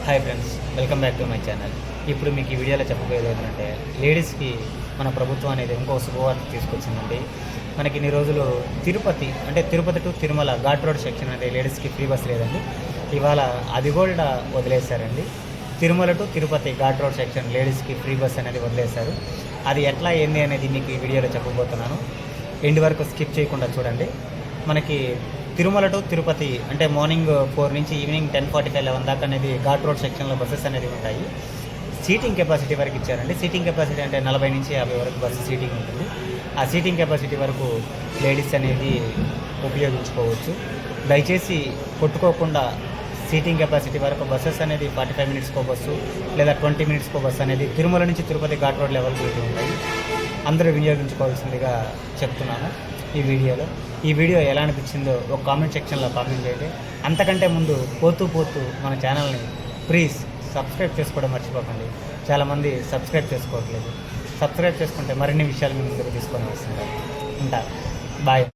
Hi friends, welcome back to my channel. ఇప్పుడు మీకు ఈ వీడియోలో చెప్పబోయేది ఏంటంటే, లేడీస్కి మన ప్రభుత్వం అనేది ఇంకో శుభవార్త తీసుకొచ్చిందండి. మనకి ఇన్ని రోజులు Tirupati to Tirumala ghat road section అంటే లేడీస్కి ఫ్రీ బస్ లేదండి. ఇవాళ అది కూడా వదిలేశారండి. Tirumala to Tirupati ghat road section లేడీస్కి ఫ్రీ బస్ అనేది వదిలేశారు. అది ఎట్లా ఏంది అనేది మీకు ఈ వీడియోలో చెప్పబోతున్నాను. ఎండ్ వరకు స్కిప్ చేయకుండా చూడండి. మనకి తిరుమల టు తిరుపతి అంటే మార్నింగ్ 4 నుంచి ఈవినింగ్ 10:45, 11 దాకా అనేది ఘాట్ రోడ్ సెక్షన్లో బస్సెస్ అనేది ఉంటాయి. సీటింగ్ కెపాసిటీ వరకు ఇచ్చారండి. సీటింగ్ కెపాసిటీ అంటే 40 నుంచి 50 వరకు బస్సు సీటింగ్ ఉంటుంది. ఆ సీటింగ్ కెపాసిటీ వరకు లేడీస్ అనేది ఉపయోగించుకోవచ్చు. దయచేసి కొట్టుకోకుండా సీటింగ్ కెపాసిటీ వరకు బస్సెస్ అనేది 45 మినిట్స్కో బస్సు లేదా 20 మినిట్స్కో బస్సు అనేది తిరుమల నుంచి తిరుపతి ఘాట్ రోడ్ లెవెల్కి ఉంటాయి. అందరూ వినియోగించుకోవాల్సిందిగా చెప్తున్నాను. ఈ వీడియో ఎలా అనిపించిందో ఒక కామెంట్ సెక్షన్లో కామెంట్ చేయండి. అంతకంటే ముందు పోతూ మన ఛానల్ని ప్లీజ్ సబ్స్క్రైబ్ చేసుకోవడం మర్చిపోకండి. చాలామంది సబ్స్క్రైబ్ చేసుకోవట్లేదు. సబ్స్క్రైబ్ చేసుకుంటే మరిన్ని విషయాలు మీ ముందుకు తీసుకొని వస్తుంటారు. ఉంటారు. బాయ్.